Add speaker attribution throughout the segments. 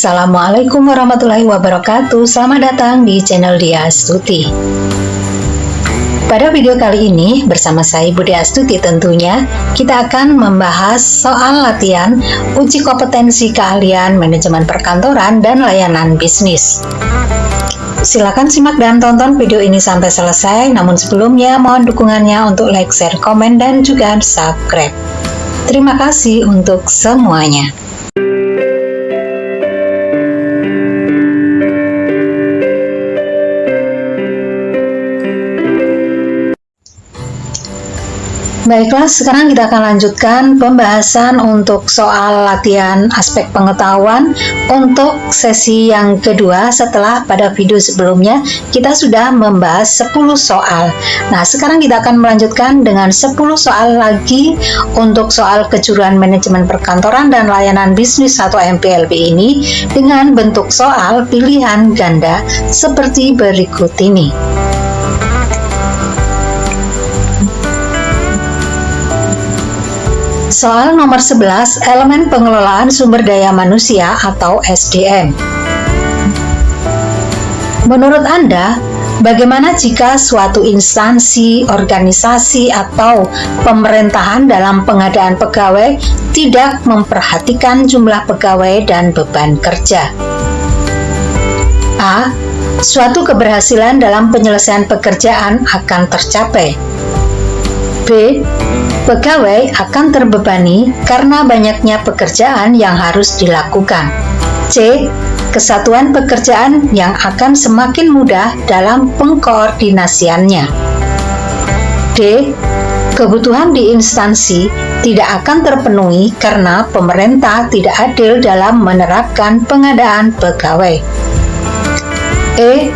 Speaker 1: Assalamualaikum warahmatullahi wabarakatuh. Selamat datang di channel Dia Astuti. Pada video kali ini bersama saya Ibu Dia Astuti tentunya kita akan membahas soal latihan uji kompetensi keahlian manajemen perkantoran dan layanan bisnis. Silakan simak dan tonton video ini sampai selesai. Namun sebelumnya mohon dukungannya untuk like, share, komen, dan juga subscribe. Terima kasih untuk semuanya. Baiklah, sekarang kita akan lanjutkan pembahasan untuk soal latihan aspek pengetahuan untuk sesi yang kedua setelah pada video sebelumnya kita sudah membahas 10 soal. Nah, sekarang kita akan melanjutkan dengan 10 soal lagi untuk soal kejuruan manajemen perkantoran dan layanan bisnis atau MPLB ini dengan bentuk soal pilihan ganda seperti berikut ini. Soal nomor 11, elemen pengelolaan sumber daya manusia atau SDM. Menurut Anda, bagaimana jika suatu instansi, organisasi, atau pemerintahan dalam pengadaan pegawai tidak memperhatikan jumlah pegawai dan beban kerja? A. Suatu keberhasilan dalam penyelesaian pekerjaan akan tercapai. B. Pegawai akan terbebani karena banyaknya pekerjaan yang harus dilakukan. C. Kesatuan pekerjaan yang akan semakin mudah dalam pengkoordinasiannya. D. Kebutuhan di instansi tidak akan terpenuhi karena pemerintah tidak adil dalam menerapkan pengadaan pegawai. E.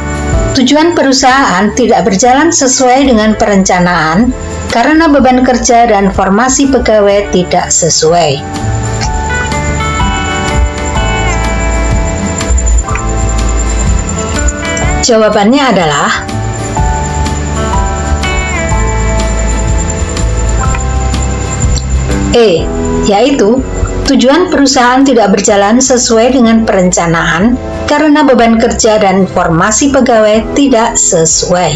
Speaker 1: Tujuan perusahaan tidak berjalan sesuai dengan perencanaan karena beban kerja dan formasi pegawai tidak sesuai. Jawabannya adalah E, yaitu tujuan perusahaan tidak berjalan sesuai dengan perencanaan karena beban kerja dan formasi pegawai tidak sesuai.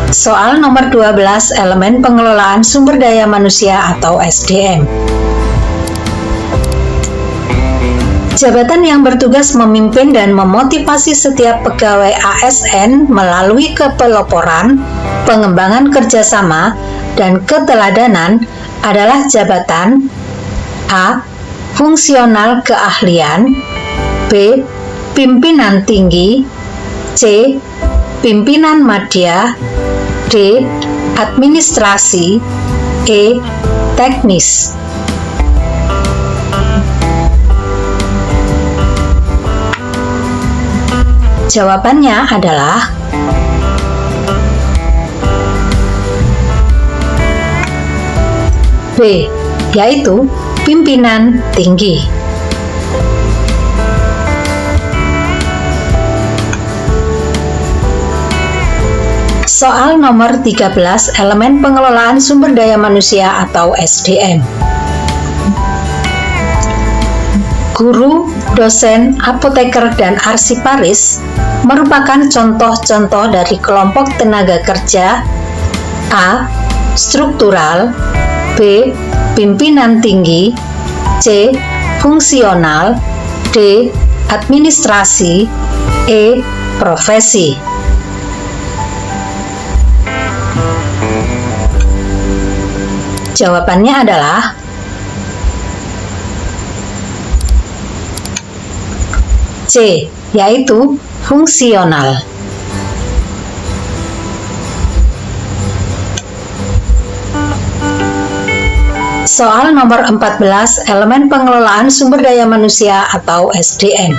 Speaker 1: Soal nomor 12, elemen pengelolaan sumber daya manusia atau SDM. Jabatan yang bertugas memimpin dan memotivasi setiap pegawai ASN melalui kepeloporan, pengembangan kerjasama, dan keteladanan adalah jabatan A. Fungsional keahlian, B. Pimpinan tinggi, C. Pimpinan madya, D. Administrasi, E. Teknis. Jawabannya adalah B, yaitu pimpinan tinggi. Soal nomor 13, elemen pengelolaan sumber daya manusia atau SDM. Guru, dosen, apoteker, dan arsiparis merupakan contoh-contoh dari kelompok tenaga kerja A. Struktural, B. Pimpinan tinggi, C. Fungsional, D. Administrasi, E. Profesi. Jawabannya adalah C, yaitu fungsional. Soal nomor 14, elemen pengelolaan sumber daya manusia atau SDM.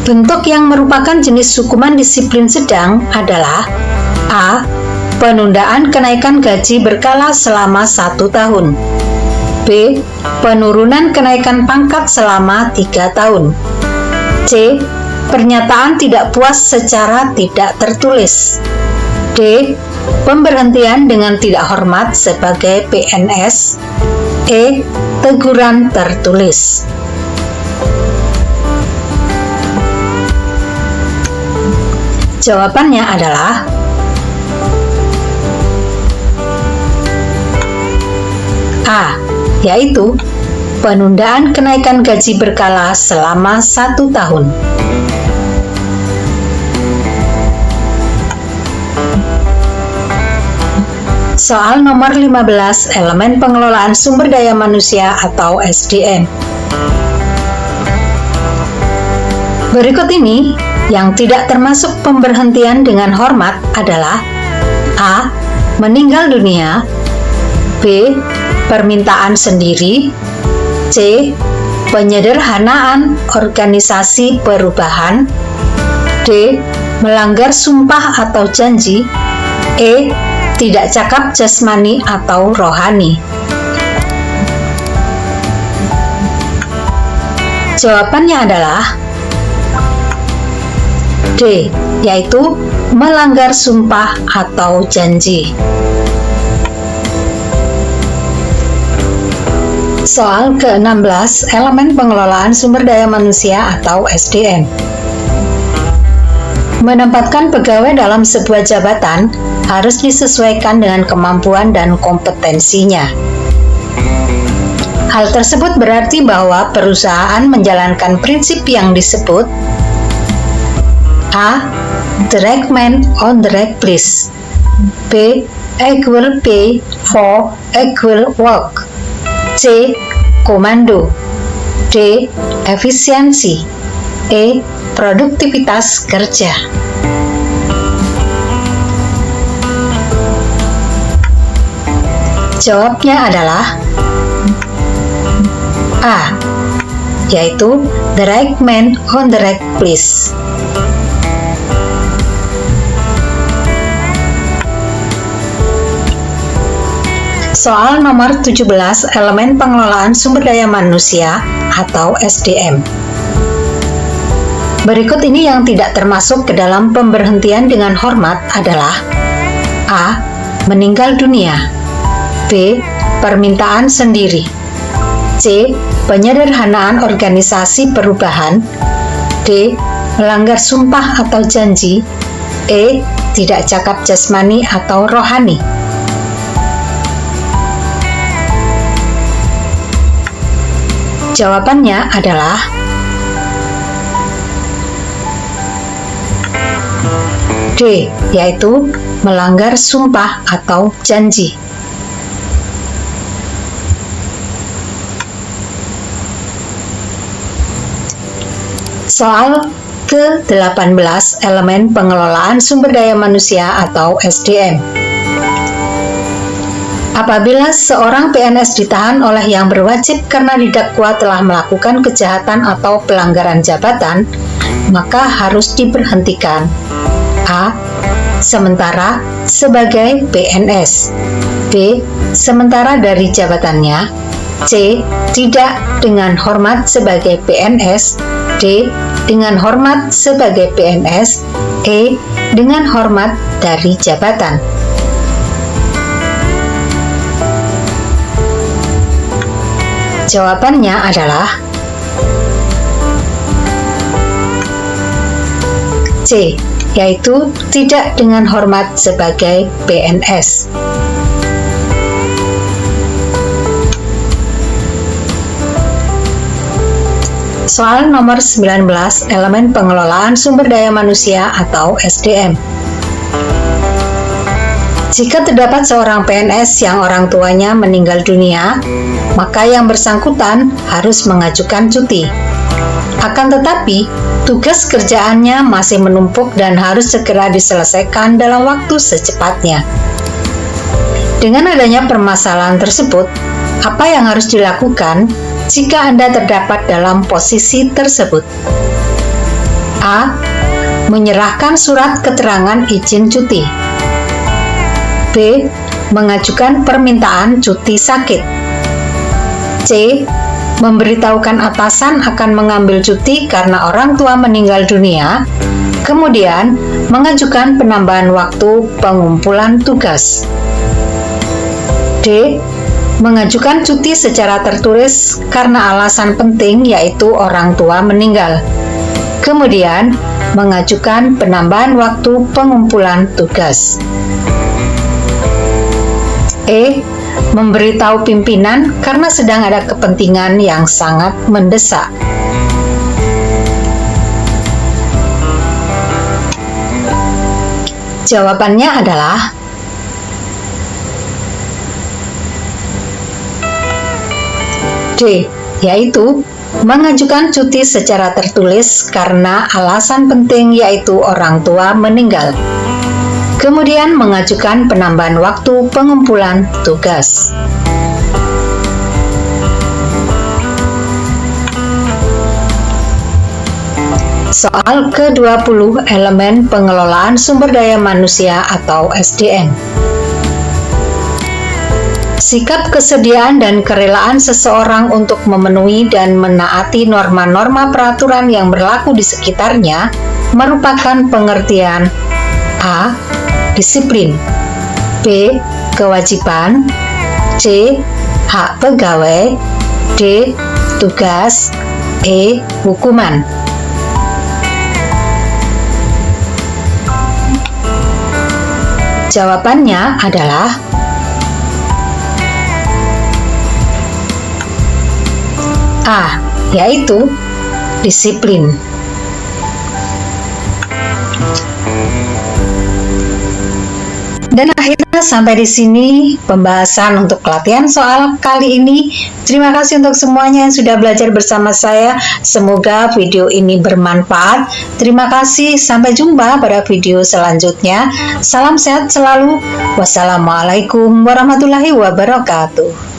Speaker 1: Bentuk yang merupakan jenis hukuman disiplin sedang adalah A. Penundaan kenaikan gaji berkala selama 1 tahun. B. Penurunan kenaikan pangkat selama 3 tahun. C. Pernyataan tidak puas secara tidak tertulis. D. Pemberhentian dengan tidak hormat sebagai PNS. E. Teguran tertulis. Jawabannya adalah A, yaitu penundaan kenaikan gaji berkala selama 1 tahun. Soal nomor 15, elemen pengelolaan sumber daya manusia atau SDM. Berikut ini yang tidak termasuk pemberhentian dengan hormat adalah A. Meninggal dunia, B. Permintaan sendiri, C. Penyederhanaan organisasi perubahan, D. Melanggar sumpah atau janji, E. Tidak cakap jasmani atau rohani. Jawabannya adalah D, yaitu melanggar sumpah atau janji. Soal ke-16, elemen pengelolaan sumber daya manusia atau SDM. Menempatkan pegawai dalam sebuah jabatan harus disesuaikan dengan kemampuan dan kompetensinya. Hal tersebut berarti bahwa perusahaan menjalankan prinsip yang disebut A. The right man on the right place, B. Equal pay for equal work, C. Komando, D. Efisiensi, E. Produktivitas kerja. Jawabnya adalah A, yaitu the right man on the right place. Soal nomor 17, elemen pengelolaan sumber daya manusia atau SDM. Berikut ini yang tidak termasuk ke dalam pemberhentian dengan hormat adalah A. Meninggal dunia, B. Permintaan sendiri, C. Penyederhanaan organisasi perubahan, D. Melanggar sumpah atau janji, E. Tidak cakap jasmani atau rohani. Jawabannya adalah D, yaitu melanggar sumpah atau janji. Soal ke-18, elemen pengelolaan sumber daya manusia atau SDM. Apabila seorang PNS ditahan oleh yang berwajib karena didakwa telah melakukan kejahatan atau pelanggaran jabatan, maka harus diberhentikan. A. Sementara sebagai PNS, B. Sementara dari jabatannya, C. Tidak dengan hormat sebagai PNS, D. Dengan hormat sebagai PNS, E. Dengan hormat dari jabatan. Jawabannya adalah C, yaitu tidak dengan hormat sebagai PNS. Soal nomor 19, elemen pengelolaan sumber daya manusia atau SDM. Jika terdapat seorang PNS yang orang tuanya meninggal dunia, maka yang bersangkutan harus mengajukan cuti. Akan tetapi, tugas kerjaannya masih menumpuk dan harus segera diselesaikan dalam waktu secepatnya. Dengan adanya permasalahan tersebut, apa yang harus dilakukan jika Anda terdapat dalam posisi tersebut? A. Menyerahkan surat keterangan izin cuti, B. Mengajukan permintaan cuti sakit, C. memberitahukan atasan akan mengambil cuti karena orang tua meninggal dunia, kemudian mengajukan penambahan waktu pengumpulan tugas. D. Mengajukan cuti secara tertulis karena alasan penting yaitu orang tua meninggal, kemudian mengajukan penambahan waktu pengumpulan tugas. E. Memberitahu pimpinan karena sedang ada kepentingan yang sangat mendesak. Jawabannya adalah D, yaitu mengajukan cuti secara tertulis karena alasan penting yaitu orang tua meninggal, kemudian mengajukan penambahan waktu pengumpulan tugas. Soal ke-20, elemen pengelolaan sumber daya manusia atau SDM. Sikap kesediaan dan kerelaan seseorang untuk memenuhi dan menaati norma-norma peraturan yang berlaku di sekitarnya merupakan pengertian A. Disiplin, B. Kewajiban, C. Hak pegawai, D. Tugas, E. Hukuman. Jawabannya adalah A, yaitu disiplin. Dan akhirnya sampai di sini pembahasan untuk latihan soal kali ini. Terima kasih untuk semuanya yang sudah belajar bersama saya. Semoga video ini bermanfaat. Terima kasih, sampai jumpa pada video selanjutnya. Salam sehat selalu. Wassalamualaikum warahmatullahi wabarakatuh.